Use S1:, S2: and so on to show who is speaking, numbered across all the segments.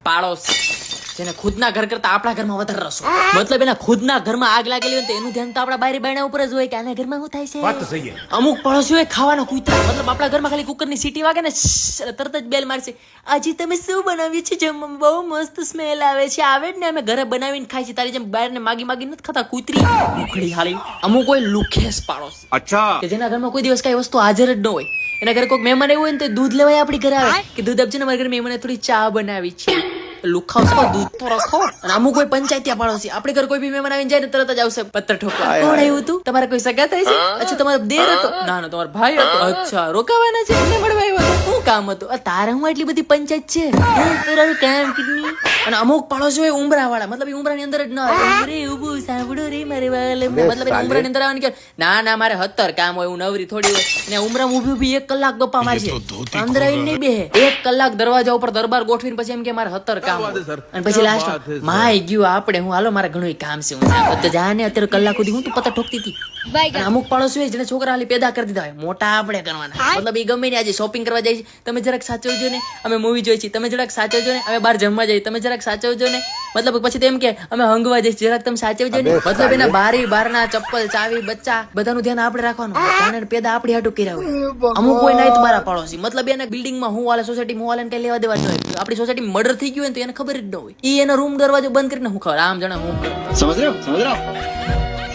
S1: પાડોશ જેને ખુદના ઘર કરતા આપણા ઘરમાં વધારે રસ હોય. મતલબ એના ખુદના ઘરમાં આગ લાગેલી હોય તો એનું ધ્યાન તો આપણા બારી બારણા ઉપર જ હોય કે આના ઘરમાં શું થાય છે.
S2: વાત તો સહી છે.
S1: અમુક પડોશીઓ ખાવાના કૂતરા, મતલબ આપણા ઘરમાં ખાલી કુકરની સીટી વાગે ને તરત જ બેલ મારશે. આજે તમે શું બનાવ્યું છે જમવામાં? બહુ મસ્ત સ્મેલ આવે છે. આવે જ ને, અમે ઘરે બનાવીને ખાઈ છીએ. તારી જેમ બહાર ને માગી નથી ખાતા કૂતરી ઉખડી હાલી. અમુક કોઈ લુખેસ પાડોશ
S2: અચ્છા
S1: કે જેના ઘરમાં કોઈ દિવસ કઈ વસ્તુ હાજર જ ન હોય. એના ઘરે કોઈ મહેમાન આવ્યું હોય ને તો દૂધ લેવાય આપણી ઘરે આવે કે દૂધ આપજો ને, મારા ઘરે મહેમાને થોડી ચા બનાવી છે. લુખાવ છો, દૂધ તો રાખો. અને અમુક કોઈ પંચાયતી પાડોશી આપણે ઘર કોઈ બી મહેમાન આવીને જાય ને તરત જ આવશે પત્તર ઠોકવા. કોણ આવ્યું હતું? તમારા કોઈ સગા થાય છે? અચ્છા, તમારો દેર હતો? ના ના, તમારો ભાઈ હતો. અચ્છા, રોકાવાના છે એટલે મળવા આવ્યો હતો. શું કામ હતું? તારે હું એટલી બધી પંચાયત છે? તારું કામ કેટલી? અને અમુક પાડોશી હોય ઉમરા વાળા, મતલબ ઉમરાની અંદર જ ન આવે. રે ઉભું સાંભળો રે મારે વાલે, મતલબ ઉમરાની અંદર આવવાની કે ના ના મારે 70 કામ હોય, હું નવરી થોડી હોય. અને ઉમરામાં ઊભી ઊભી 1 કલાક ગપ્પા મારશે. અંદર આવીને નહીં બેહે. 1 કલાક દરવાજા ઉપર દરબાર ગોઠવીને પછી એમ કે મારે 70 કામ હોય. અને પછી લાસ્ટ માય ગયું આપણે હું હાલો મારા ઘણું કામ છે, હું તો જા ને અત્યારે કલાક સુધી હું તું પત્તા ઠોકતી હતી. અને અમુક પાડોશી હોય જેને છોકરા હાલી પેદા કરી દીધા હોય, મોટા આપણે કરવાના. મતલબ એ ગમે ને આજે શોપિંગ કરવા જાય છે, તમે જરાક સાચવજો ને, અમે મૂવી જોઈ છીએ, તમે જરાક સાચવજો ને, અમે બહાર જમવા જઈએ, તમે જરાક સાચવજો ને. મતલબ પછી તેમ કે અમે હંગવા જઈએ, જરાક તમે સાચવજો ને. મતલબ એના બારી બારના ચપ્પલ ચાવી બચ્ચા બધાનું ધ્યાન આપણે રાખવાનું. કારણ પેદા આપણી હાટું કર્યા હોય. અમુક કોઈ નહીં તમારા પાડોશી, મતલબ એને બિલ્ડિંગમાં હું વાલે સોસાયટીમાં હું વાલે કઈ લેવા દેવા ન હોય. આપણી સોસાયટી મર્ડર થઈ ગયું હોય તો એને ખબર જ ન હોય. ઈ એનો રૂમ દરવાજો બંધ કરીને હું ખબર આમ જણા હું
S2: સમજ રહ્યો.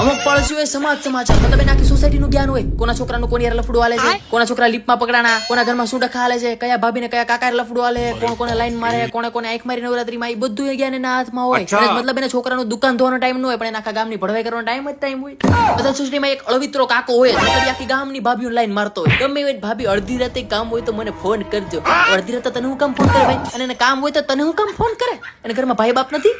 S1: અમુક પાડોશી હોય સમાજ સમાચાર, મતલબ એના આખી સોસાયટીનું જ્ઞાન હોય. કોના છોકરાનું કોની યાર લફડું હાલે છે, કોના છોકરા લીપમાં પકડાણા, કોના ઘરમાં શું ડખા હાલે છે, કયા ભાભીને કયા કાકા લફડું હાલે, કોણ કોને લાઈન મારે, કોને આંખ મારી નવરાત્રીમાં, એ બધું જ્ઞાન એના હાથમાં હોય. મતલબ એને છોકરાનું દુકાન ધોવાનો ટાઈમ ન હોય પણ એના આખા ગામની ભડવાઈ કરવાનો ટાઈમ હોય. બધા સોસાયટીમાં એક અળવિત્રો કાકો હોય, આખી ગામની ભાભીઓ લાઈન મારતો હોય. ગમે હોય ભાભી અડધી રાતે કામ હોય તો મને ફોન કરજો. અડધી રાતે તને હું કામ ફોન કરે ભાઈ? અને એને કામ હોય તો તને હું કામ ફોન કરે? એને ઘરમાં ભાઈ બાપ નથી?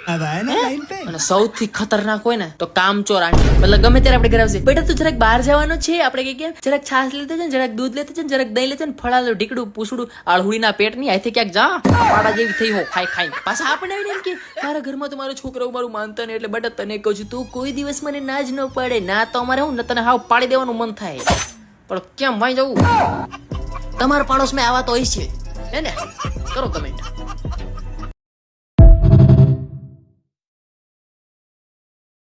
S1: અને સૌથી ખતરનાક હોય ને તો કામચોર આંટી, મતલબ ગમે ત્યારે આપણે ઘરે આવશે, બેટા તું જરાક બહાર જવાનો છે, આપણે કઈ કેમ જરાક છાશ લેતે છે, જરાક દૂધ લેતે છે, જરાક દહીં લેતે ને, ફળાલો ઢીકડું પૂછડું આળહુડીના પેટની આથી ક્યાંક જા પાડા જેવી થઈ હો ખાઈ પાછા આપણે આવીને એમ કે મારા ઘરમાં તો મારો છોકરો મારું માનતા નહીં, એટલે બેટા તને કહું છું તું કોઈ દિવસ મને ના જ ન પાડે ના, તો અમારે હું તને હાવ પાડી દેવાનું મન થાય. પણ કેમ ભાઈ જવું? તમારા પાડોશમાં આવા તો હોય છે હે ને? કરો કમેન્ટ.